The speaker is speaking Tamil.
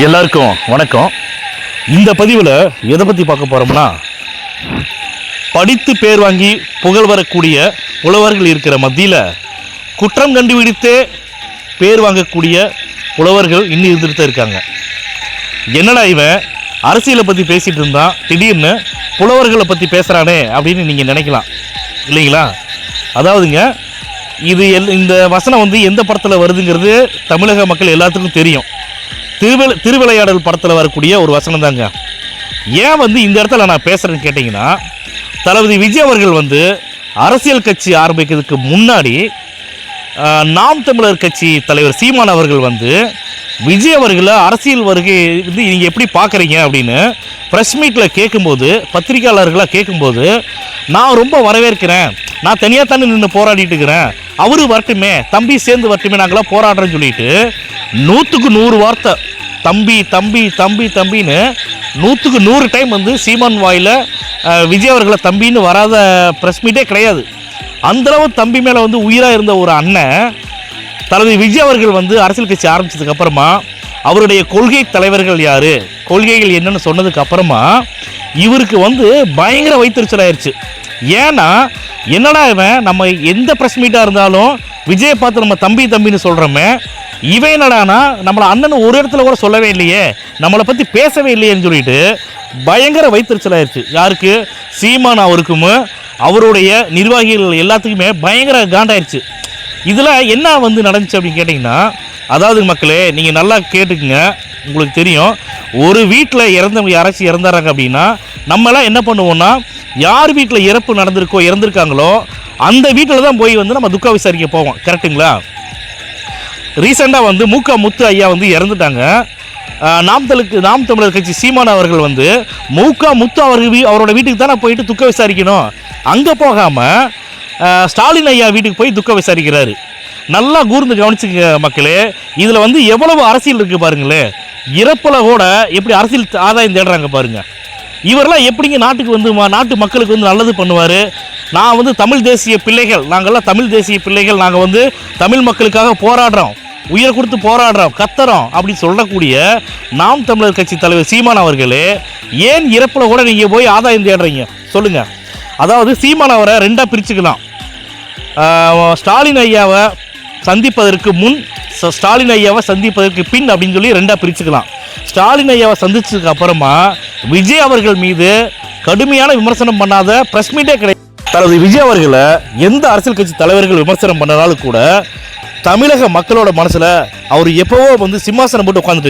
எல்லாருக்கும் வணக்கம். இந்த பதிவில் எதை பற்றி பார்க்க போகிறோம்னா, படித்து பேர் வாங்கி புகழ் வரக்கூடிய புலவர்கள் இருக்கிற மத்தியில் குற்றம் கண்டுபிடித்தே பேர் வாங்கக்கூடிய புலவர்கள் இன்னும் இருந்துட்டு தான் இருக்காங்க. என்னடா இவன் அரசியலை பற்றி பேசிகிட்டு இருந்தான், திடீர்னு புலவர்களை பற்றி பேசுகிறானே அப்படின்னு நீங்கள் நினைக்கலாம் இல்லைங்களா? அதாவதுங்க, இந்த வசனம் எந்த படத்தில் வருதுங்கிறது தமிழக மக்கள் எல்லாத்துக்கும் தெரியும். திருவிளையாடல் படத்தில் வரக்கூடிய ஒரு வசனம் தாங்க. ஏன் இந்த இடத்துல நான் பேசுகிறேன்னு கேட்டிங்கன்னா, தளபதி விஜய் அவர்கள் அரசியல் கட்சி ஆரம்பிக்கிறதுக்கு முன்னாடி நாம் தமிழர் கட்சி தலைவர் சீமான் அவர்கள் விஜய் அவர்களை அரசியல் வருகை நீங்கள் எப்படி பார்க்குறீங்க அப்படின்னு ப்ரெஸ் மீட்டில் கேட்கும்போது, பத்திரிகையாளர்களாக கேட்கும்போது, நான் ரொம்ப வரவேற்கிறேன், நான் தனியாக தானே நின்று போராடிட்டு இருக்கிறேன், அவரு வரட்டுமே, தம்பி சேர்ந்து வரட்டுமே, நாங்களாம் போராடுறேன்னு சொல்லிட்டு 100க்கு 100 வார்த்தை தம்பி தம்பி தம்பி தம்பின்னு 100க்கு 100 டைம் சீமான் வாயில் விஜய் அவர்களை தம்பின்னு வராத ப்ரெஸ் மீட்டே கிடையாது. அந்தளவு தம்பி மேலே உயிராக இருந்த ஒரு அண்ணன் தளபதி விஜய் அவர்கள் அரசியல் கட்சி ஆரம்பித்ததுக்கு அப்புறமா அவருடைய கொள்கை தலைவர்கள் யார், கொள்கைகள் என்னன்னு சொன்னதுக்கு அப்புறமா இவருக்கு பயங்கர வைத்தறிச்சலாயிருச்சு. ஏன்னா என்னடா இவன், நம்ம எந்த ப்ரெஸ் மீட்டாக இருந்தாலும் விஜயை பார்த்து நம்ம தம்பி தம்பின்னு சொல்கிறோமே, இவன் என்னடானா நம்மளை அண்ணன் ஒரு இடத்துல கூட சொல்லவே இல்லையே, நம்மளை பற்றி பேசவே இல்லையேன்னு சொல்லிட்டு பயங்கர வைத்தறிச்சலாயிருச்சு. யாருக்கு? சீமான் அவருக்கும் அவருடைய நிர்வாகிகள் எல்லாத்துக்குமே பயங்கர காண்டாயிருச்சு. இதில் என்ன நடந்துச்சு அப்படின்னு கேட்டிங்கன்னா, அதாவது மக்களே, நீங்கள் நல்லா கேட்டுக்குங்க, உங்களுக்கு தெரியும், ஒரு வீட்டில் யாராச்சும் இறந்துறாங்க அப்படின்னா நம்மளாம் என்ன பண்ணுவோம்னா, யார் வீட்டில் இறந்துருக்காங்களோ அந்த வீட்டில் தான் போய் நம்ம துக்க விசாரிக்க போவோம். கரெக்டுங்களா? ரீசெண்டாக மூக்க முத்து ஐயா இறந்துட்டாங்க. நாம் தமிழர் கட்சி சீமான் அவர்கள் மூக்க முத்து அவரோட வீட்டுக்கு தானே போயிட்டு துக்க விசாரிக்கணும். அங்கே போகாமல் ஸ்டாலின் ஐயா வீட்டுக்கு போய் துக்க விசாரிக்கிறாரு. நல்லா கூர்ந்து கவனிச்சுங்க மக்களே, இதில் எவ்வளவு அரசியல் இருக்குது பாருங்களேன். இறப்பில் கூட எப்படி அரசியல் ஆதாயம் தேடுறாங்க பாருங்கள். இவரெல்லாம் எப்படிங்க நாட்டுக்கு நாட்டு மக்களுக்கு நல்லது பண்ணுவார். நான் தமிழ் தேசிய பிள்ளைகள், நாங்கள்லாம் தமிழ் தேசிய பிள்ளைகள், நாங்கள் தமிழ் மக்களுக்காக போராடுறோம், உயிரை கொடுத்து போராடுறோம், கத்துறோம் அப்படின்னு சொல்லக்கூடிய நாம் தமிழர் கட்சி தலைவர் சீமான் அவர்களே ஏன் இறப்பில் கூட நீங்கள் போய் ஆதாயம் தேடுறீங்க சொல்லுங்கள்? அதாவது சீமான் அவரை ரெண்டாக பிரிச்சுக்கலாம். ஸ்டாலின் ஐயாவை சந்திப்பதற்கு முன், ஸ்டாலின் ஐயாவை சந்திப்பதற்கு பின் அப்படின்னு சொல்லி ரெண்டாக பிரிச்சுக்கலாம். ஸ்டாலின் ஐயாவை சந்திச்சதுக்கு அப்புறமா விஜய் அவர்கள் மீது கடுமையான விமர்சனம் பண்ணாத பிரஸ் மீட்டே கிடையாது. தளபதி விஜய் அவர்களை எந்த அரசியல் கட்சி தலைவர்கள் விமர்சனம் பண்ணனாலும் கூட தமிழக மக்களோட மனசுல அவர் எப்பவோ சிம்மாசனம் போட்டு உட்காந்துட்டு